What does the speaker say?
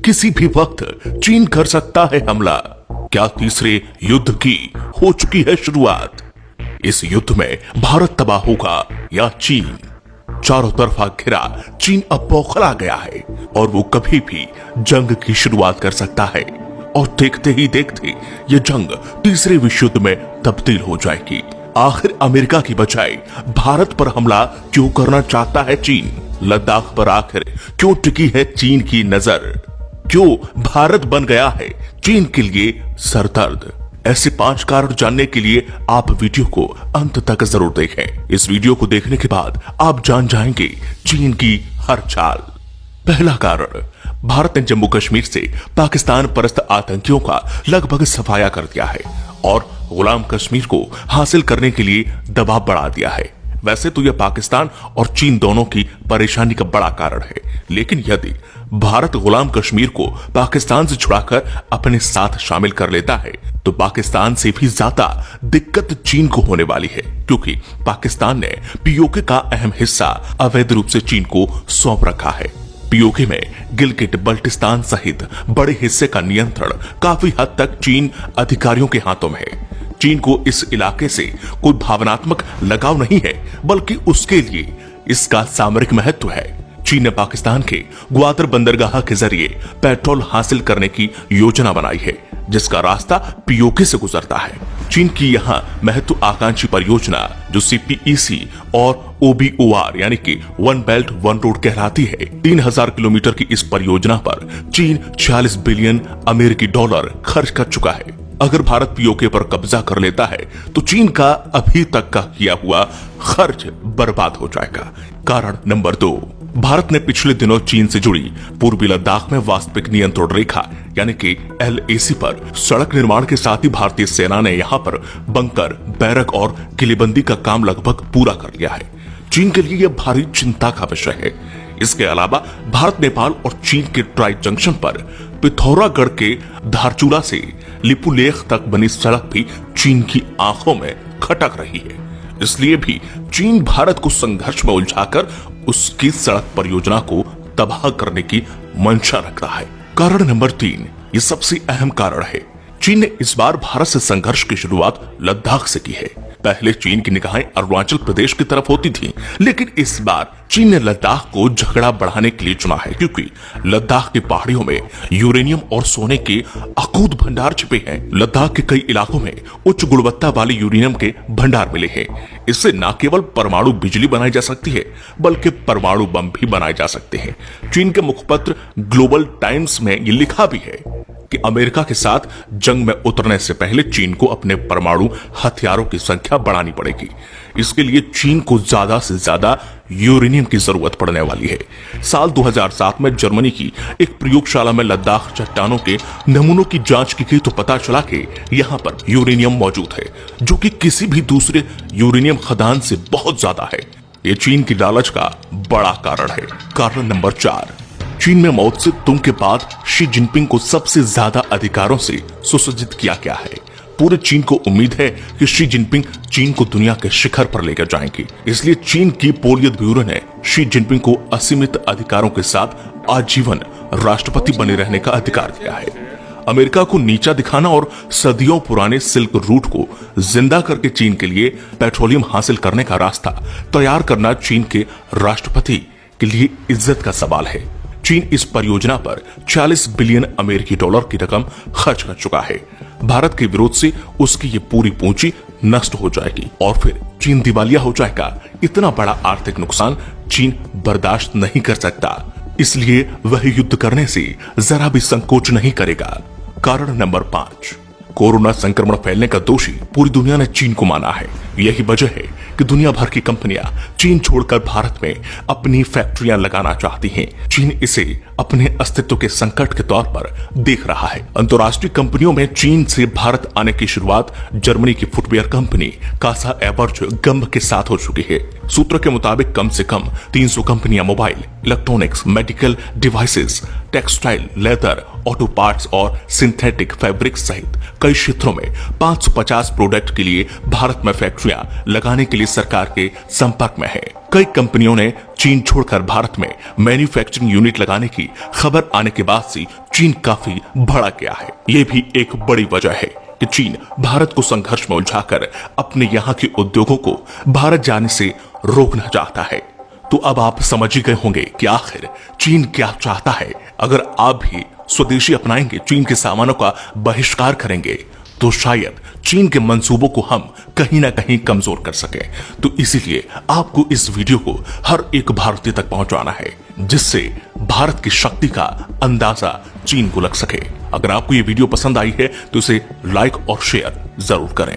किसी भी वक्त चीन कर सकता है हमला। क्या तीसरे युद्ध की हो चुकी है शुरुआत? इस युद्ध में भारत तबाह होगा या चीन? चारों तरफा घिरा चीन अब बौखला गया है और वो कभी भी जंग की शुरुआत कर सकता है और देखते ही देखते ये जंग तीसरे विश्व युद्ध में तब्दील हो जाएगी। आखिर अमेरिका की बजाय भारत पर हमला क्यों करना चाहता है चीन? लद्दाख पर आखिर क्यों टिकी है चीन की नजर? क्यों भारत बन गया है चीन के लिए सरदर्द? ऐसे 5 कारण जानने के लिए आप वीडियो को अंत तक जरूर देखें। इस वीडियो को देखने के बाद आप जान जाएंगे चीन की हर चाल। पहला कारण, भारत ने जम्मू कश्मीर से पाकिस्तान परस्त आतंकियों का लगभग सफाया कर दिया है और गुलाम कश्मीर को हासिल करने के लिए दबाव बढ़ा दिया है। वैसे तो यह पाकिस्तान और चीन दोनों की परेशानी का बड़ा कारण है, लेकिन यदि भारत गुलाम कश्मीर को पाकिस्तान से छुड़ाकर अपने साथ शामिल कर लेता है तो पाकिस्तान से भी ज्यादा दिक्कत चीन को होने वाली है, क्योंकि पाकिस्तान ने पीओके का अहम हिस्सा अवैध रूप से चीन को सौंप रखा है। पीओके में गिलगिट बल्टिस्तान सहित बड़े हिस्से का नियंत्रण काफी हद तक चीन अधिकारियों के हाथों में है। चीन को इस इलाके से कोई भावनात्मक लगाव नहीं है, बल्कि उसके लिए इसका सामरिक महत्व है। चीन ने पाकिस्तान के ग्वादर बंदरगाह के जरिए पेट्रोल हासिल करने की योजना बनाई है, जिसका रास्ता पीओके से गुजरता है। चीन की यहां महत्वाकांक्षी परियोजना जो CPEC और OBOR यानी कि वन बेल्ट वन रोड कहलाती है, 3000 किलोमीटर की इस परियोजना पर चीन 46 बिलियन अमेरिकी डॉलर खर्च कर चुका है। अगर भारत पीओके पर कब्जा कर लेता है तो चीन का अभी तक का किया हुआ खर्च बर्बाद हो जाएगा। कारण नंबर 2, भारत ने पिछले दिनों चीन से जुड़ी पूर्वी लद्दाख में वास्तविक नियंत्रण रेखा यानी कि LAC पर सड़क निर्माण के साथ ही भारतीय सेना ने यहां पर बंकर, बैरक और किलेबंदी का काम लगभग पूरा कर लिया है। चीन के लिए यह भारी चिंता का विषय है। इसके अलावा भारत, नेपाल और चीन के ट्राई जंक्शन पर पिथौरागढ़ के धारचूला से लिपुलेख तक बनी सड़क भी चीन की आंखों में खटक रही है। इसलिए भी चीन भारत को संघर्ष में उलझाकर उसकी सड़क परियोजना को तबाह करने की मंशा रख रहा है। कारण नंबर 3, ये सबसे अहम कारण है। चीन ने इस बार भारत से संघर्ष की शुरुआत लद्दाख से की है। पहले चीन की निगाहें अरुणाचल प्रदेश की तरफ होती थीं, लेकिन इस बार चीन ने लद्दाख को झगड़ा बढ़ाने के लिए चुना है, क्योंकि लद्दाख की पहाड़ियों में यूरेनियम और सोने के अकूत भंडार छिपे हैं। लद्दाख के कई इलाकों में उच्च गुणवत्ता वाले यूरेनियम के भंडार मिले हैं। इससे न केवल परमाणु बिजली बनाई जा सकती है, बल्कि परमाणु बम भी बनाए जा सकते हैं। चीन के मुखपत्र ग्लोबल टाइम्स में ये लिखा भी है कि अमेरिका के साथ जंग में उतरने से पहले चीन को अपने परमाणु हथियारों की संख्या बढ़ानी पड़ेगी। इसके लिए चीन को ज्यादा से ज्यादा यूरेनियम की जरूरत पड़ने वाली है। साल 2007 में जर्मनी की एक प्रयोगशाला में लद्दाख चट्टानों के नमूनों की जांच की गई तो पता चला कि यहाँ पर यूरेनियम मौजूद है, जो कि किसी भी दूसरे यूरेनियम खदान से बहुत ज्यादा है। ये चीन की लालच का बड़ा कारण है। कारण नंबर 4, चीन में माओ त्से तुंग के बाद शी जिनपिंग को सबसे ज्यादा अधिकारों से सुसज्जित किया गया है। पूरे चीन को उम्मीद है कि शी जिनपिंग चीन को दुनिया के शिखर पर लेकर जाएंगे। इसलिए चीन की पोलियत ब्यूरो ने शी जिनपिंग को असीमित अधिकारों के साथ आजीवन राष्ट्रपति बने रहने का अधिकार दिया है। अमेरिका को नीचा दिखाना और सदियों पुराने सिल्क रूट को जिंदा करके चीन के लिए पेट्रोलियम हासिल करने का रास्ता तैयार करना चीन के राष्ट्रपति के लिए इज्जत का सवाल है। चीन इस परियोजना पर 40 बिलियन अमेरिकी डॉलर की रकम खर्च कर चुका है। भारत के विरोध से उसकी ये पूरी पूंजी नष्ट हो जाएगी और फिर चीन दिवालिया हो जाएगा। इतना बड़ा आर्थिक नुकसान चीन बर्दाश्त नहीं कर सकता, इसलिए वह युद्ध करने से जरा भी संकोच नहीं करेगा। कारण नंबर 5, कोरोना संक्रमण फैलने का दोषी पूरी दुनिया ने चीन को माना है। यही वजह है कि दुनिया भर की कंपनियां चीन छोड़कर भारत में अपनी फैक्ट्रियां लगाना चाहती हैं। चीन इसे अपने अस्तित्व के संकट के तौर पर देख रहा है। अंतर्राष्ट्रीय कंपनियों में चीन से भारत आने की शुरुआत जर्मनी की फुटवेयर कंपनी कासा एबर्ज गंभ के साथ हो चुकी है। सूत्र के मुताबिक कम से कम 300 कंपनियां mobile, electronics, medical devices, textile, leather, auto parts और सिंथेटिक फैब्रिक सहित कई क्षेत्रों में 550 प्रोडक्ट के लिए भारत में फैक्ट्रियां लगाने के लिए सरकार के संपर्क में है। कई कंपनियों ने चीन छोड़कर भारत में मैन्युफैक्चरिंग यूनिट लगाने की खबर आने के बाद से चीन काफी भड़क गया है। ये भी एक बड़ी वजह है कि चीन भारत को संघर्ष में उलझाकर अपने यहाँ के उद्योगों को भारत जाने से रोकना चाहता है। तो अब आप समझ ही गए होंगे कि आखिर चीन क्या चाहता है। अगर आप भी स्वदेशी अपनाएंगे, चीन के सामानों का बहिष्कार करेंगे, तो शायद चीन के मंसूबों को हम कहीं ना कहीं कमजोर कर सके। तो इसीलिए आपको इस वीडियो को हर एक भारतीय तक पहुंचाना है, जिससे भारत की शक्ति का अंदाजा चीन को लग सके। अगर आपको ये वीडियो पसंद आई है तो इसे लाइक और शेयर जरूर करें।